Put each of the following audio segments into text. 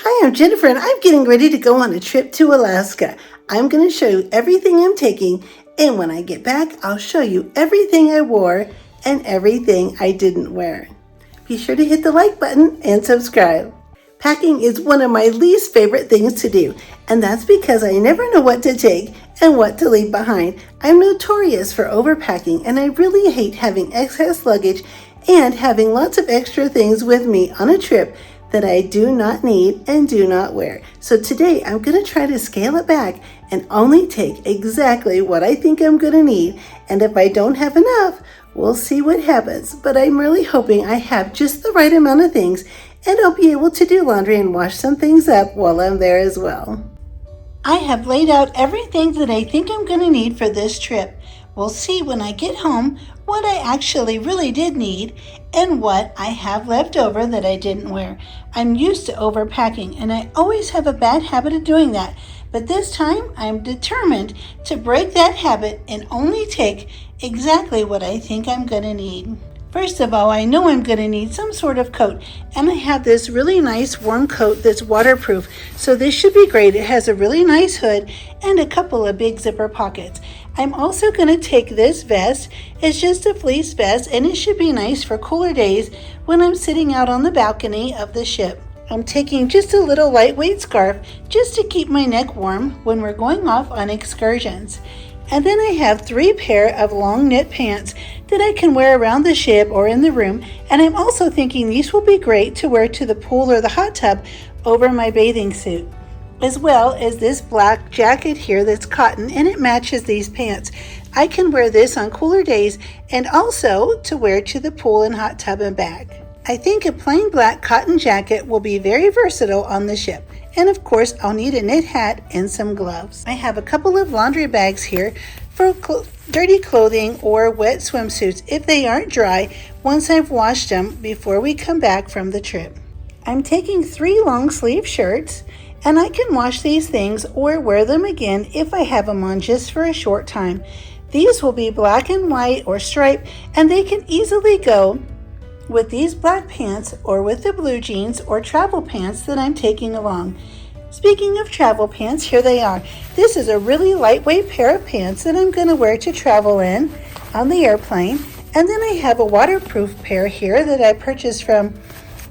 Hi, I'm Jennifer and I'm getting ready to go on a trip to Alaska. I'm going to show you everything I'm taking, and when I get back, I'll show you everything I wore and everything I didn't wear. Be sure to hit the like button and subscribe. Packing is one of my least favorite things to do, and that's because I never know what to take and what to leave behind. I'm notorious for overpacking, and I really hate having excess luggage and having lots of extra things with me on a trip that I do not need and do not wear. So today I'm going to try to scale it back and only take exactly what I think I'm going to need. And if I don't have enough, we'll see what happens. But I'm really hoping I have just the right amount of things, and I'll be able to do laundry and wash some things up while I'm there as well. I have laid out everything that I think I'm going to need for this trip. We'll see when I get home what I actually really did need and what I have left over that I didn't wear. I'm used to overpacking, and I always have a bad habit of doing that. But this time I'm determined to break that habit and only take exactly what I think I'm going to need. First of all, I know I'm going to need some sort of coat, and I have this really nice warm coat that's waterproof, so this should be great. It has a really nice hood and a couple of big zipper pockets. I'm also going to take this vest. It's just a fleece vest, and it should be nice for cooler days when I'm sitting out on the balcony of the ship. I'm taking just a little lightweight scarf just to keep my neck warm when we're going off on excursions. And then I have 3 pair of long knit pants that I can wear around the ship or in the room, and I'm also thinking these will be great to wear to the pool or the hot tub over my bathing suit, as well as this black jacket here that's cotton, and it matches these pants. I can wear this on cooler days and also to wear to the pool and hot tub and back. I think a plain black cotton jacket will be very versatile on the ship. And of course, I'll need a knit hat and some gloves. I have a couple of laundry bags here for dirty clothing or wet swimsuits if they aren't dry once I've washed them before we come back from the trip. I'm taking 3 long sleeve shirts, and I can wash these things or wear them again if I have them on just for a short time. These will be black and white or striped, and they can easily go with these black pants or with the blue jeans or travel pants that I'm taking along. Speaking of travel pants, here they are. This is a really lightweight pair of pants that I'm going to wear to travel in on the airplane. And then I have a waterproof pair here that I purchased from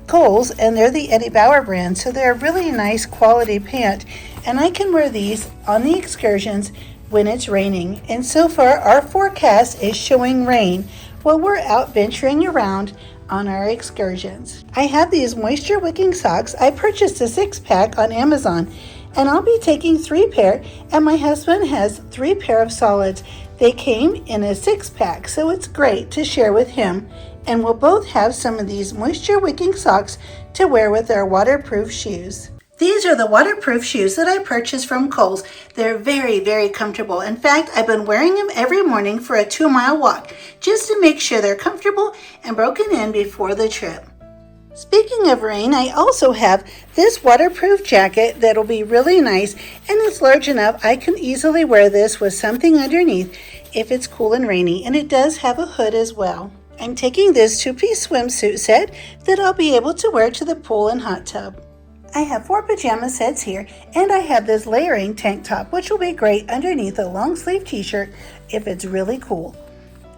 Kohl's, and they're the Eddie Bauer brand, so they're a really nice quality pant, and I can wear these on the excursions when it's raining. And so far our forecast is showing rain while we're out venturing around on our excursions. I have these moisture wicking socks. I purchased a 6-pack on Amazon, and I'll be taking 3 pair, and my husband has 3 pair of solids. They came in a 6-pack, so it's great to share with him, and we'll both have some of these moisture wicking socks to wear with our waterproof shoes. These are the waterproof shoes that I purchased from Kohl's. They're very, very comfortable. In fact, I've been wearing them every morning for a 2-mile walk just to make sure they're comfortable and broken in before the trip. Speaking of rain, I also have this waterproof jacket that'll be really nice, and it's large enough I can easily wear this with something underneath if it's cool and rainy, and it does have a hood as well. I'm taking this 2-piece swimsuit set that I'll be able to wear to the pool and hot tub. I have 4 pajama sets here, and I have this layering tank top, which will be great underneath a long sleeve t-shirt if it's really cool.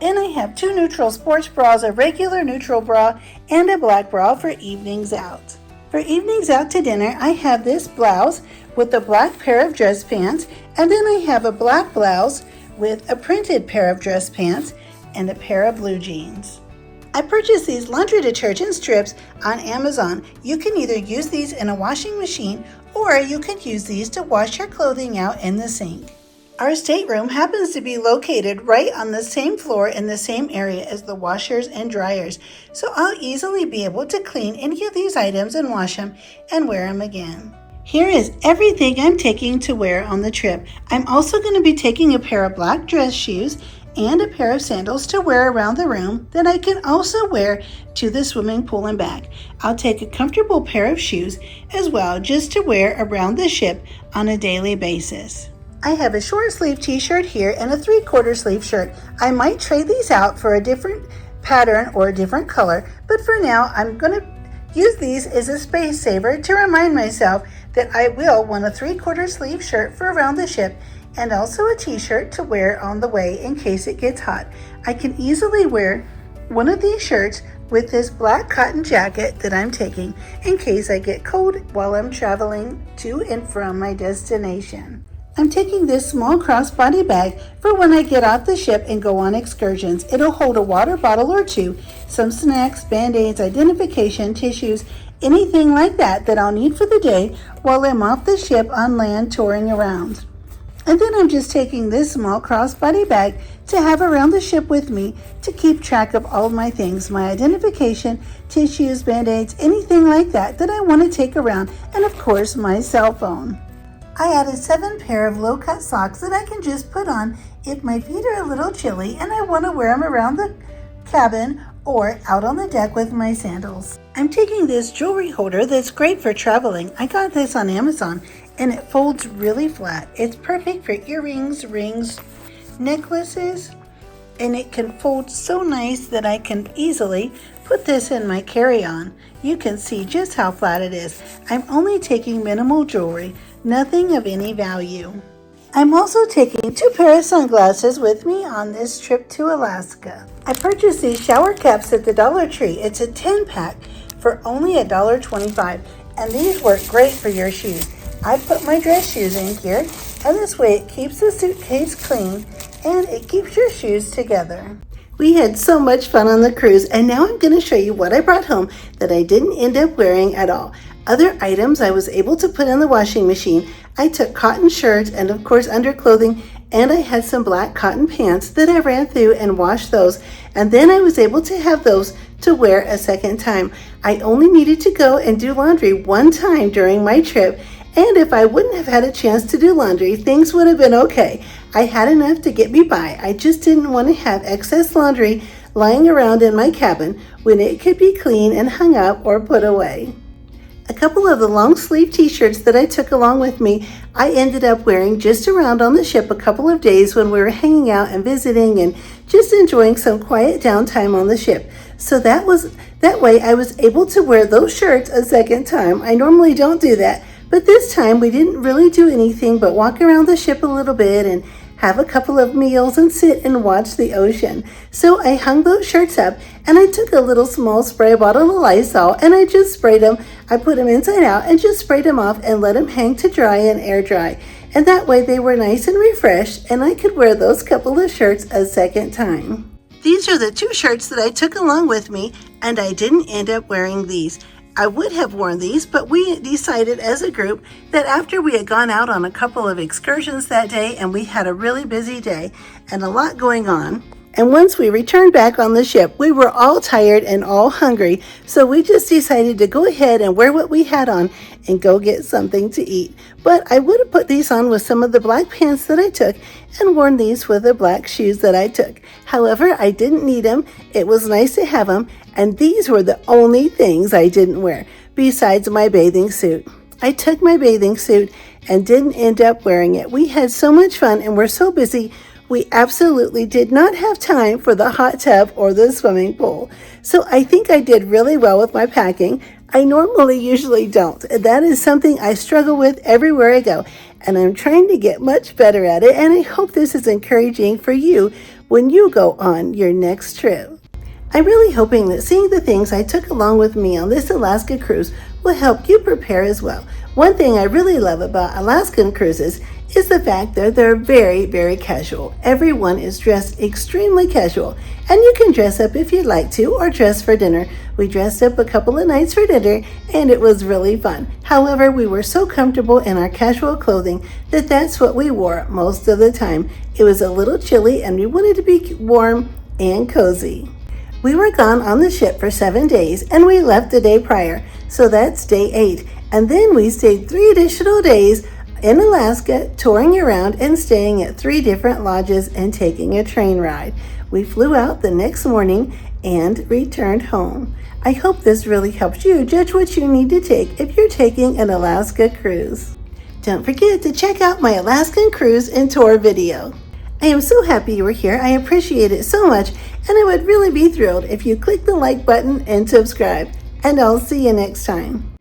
And I have 2 neutral sports bras, a regular neutral bra, and a black bra for evenings out. For evenings out to dinner, I have this blouse with a black pair of dress pants, and then I have a black blouse with a printed pair of dress pants and a pair of blue jeans. I purchased these laundry detergent strips on Amazon. You can either use these in a washing machine, or you can use these to wash your clothing out in the sink. Our stateroom happens to be located right on the same floor in the same area as the washers and dryers, so I'll easily be able to clean any of these items and wash them and wear them again. Here is everything I'm taking to wear on the trip. I'm also going to be taking a pair of black dress shoes and a pair of sandals to wear around the room that I can also wear to the swimming pool and back. I'll take a comfortable pair of shoes as well, just to wear around the ship on a daily basis. I have a short sleeve t-shirt here and a 3/4 sleeve shirt. I might trade these out for a different pattern or a different color, but for now I'm going to use these as a space saver to remind myself that I will want a 3/4 sleeve shirt for around the ship and also a t-shirt to wear on the way in case it gets hot. I can easily wear one of these shirts with this black cotton jacket that I'm taking in case I get cold while I'm traveling to and from my destination. I'm taking this small crossbody bag for when I get off the ship and go on excursions. It'll hold a water bottle or two, some snacks, band-aids, identification, tissues, anything like that I'll need for the day while I'm off the ship on land touring around. And then I'm just taking this small crossbody bag to have around the ship with me to keep track of all of my things, my identification, tissues, band-aids, anything like that I want to take around, and of course my cell phone. I added 7 pair of low-cut socks that I can just put on if my feet are a little chilly and I want to wear them around the cabin or out on the deck with my sandals. I'm taking this jewelry holder that's great for traveling. I got this on Amazon and it folds really flat. It's perfect for earrings, rings, necklaces, and it can fold so nice that I can easily put this in my carry-on. You can see just how flat it is. I'm only taking minimal jewelry, nothing of any value. I'm also taking 2 pairs of sunglasses with me on this trip to Alaska. I purchased these shower caps at the Dollar Tree. It's a 10-pack for only $1.25, and these work great for your shoes. I put my dress shoes in here, and this way it keeps the suitcase clean and it keeps your shoes together. We had so much fun on the cruise, and now I'm going to show you what I brought home that I didn't end up wearing at all. Other items I was able to put in the washing machine. I took cotton shirts and of course underclothing, and I had some black cotton pants that I ran through and washed those, and then I was able to have those to wear a second time. I only needed to go and do laundry one time during my trip, and if I wouldn't have had a chance to do laundry, things would have been okay. I had enough to get me by. I just didn't want to have excess laundry lying around in my cabin when it could be clean and hung up or put away. A couple of the long sleeve t-shirts that I took along with me, I ended up wearing just around on the ship a couple of days when we were hanging out and visiting and just enjoying some quiet downtime on the ship. So that way I was able to wear those shirts a second time. I normally don't do that, but this time we didn't really do anything but walk around the ship a little bit and have a couple of meals and sit and watch the ocean. So I hung those shirts up, and I took a little small spray bottle of Lysol and I just sprayed them. I put them inside out and just sprayed them off and let them hang to dry and air dry. And that way they were nice and refreshed, and I could wear those couple of shirts a second time. These are the 2 shirts that I took along with me, and I didn't end up wearing these. I would have worn these, but we decided as a group that after we had gone out on a couple of excursions that day and we had a really busy day and a lot going on, and once we returned back on the ship, we were all tired and all hungry, so we just decided to go ahead and wear what we had on and go get something to eat. But I would have put these on with some of the black pants that I took and worn these with the black shoes that I took. However, I didn't need them. It was nice to have them, and these were the only things I didn't wear, besides my bathing suit. I took my bathing suit and didn't end up wearing it. We had so much fun and were so busy, we absolutely did not have time for the hot tub or the swimming pool. So I think I did really well with my packing. I usually don't. That is something I struggle with everywhere I go, and I'm trying to get much better at it, and I hope this is encouraging for you when you go on your next trip. I'm really hoping that seeing the things I took along with me on this Alaska cruise will help you prepare as well. One thing I really love about Alaskan cruises is the fact that they're very, very casual. Everyone is dressed extremely casual, and you can dress up if you'd like to or dress for dinner. We dressed up a couple of nights for dinner, and it was really fun. However, we were so comfortable in our casual clothing that that's what we wore most of the time. It was a little chilly, and we wanted to be warm and cozy. We were gone on the ship for 7 days, and we left the day prior, so that's day 8. And then we stayed 3 additional days in Alaska, touring around and staying at 3 different lodges and taking a train ride. We flew out the next morning and returned home. I hope this really helps you judge what you need to take if you're taking an Alaska cruise. Don't forget to check out my Alaskan cruise and tour video. I am so happy you were here. I appreciate it so much, and I would really be thrilled if you click the like button and subscribe. and I'll see you next time.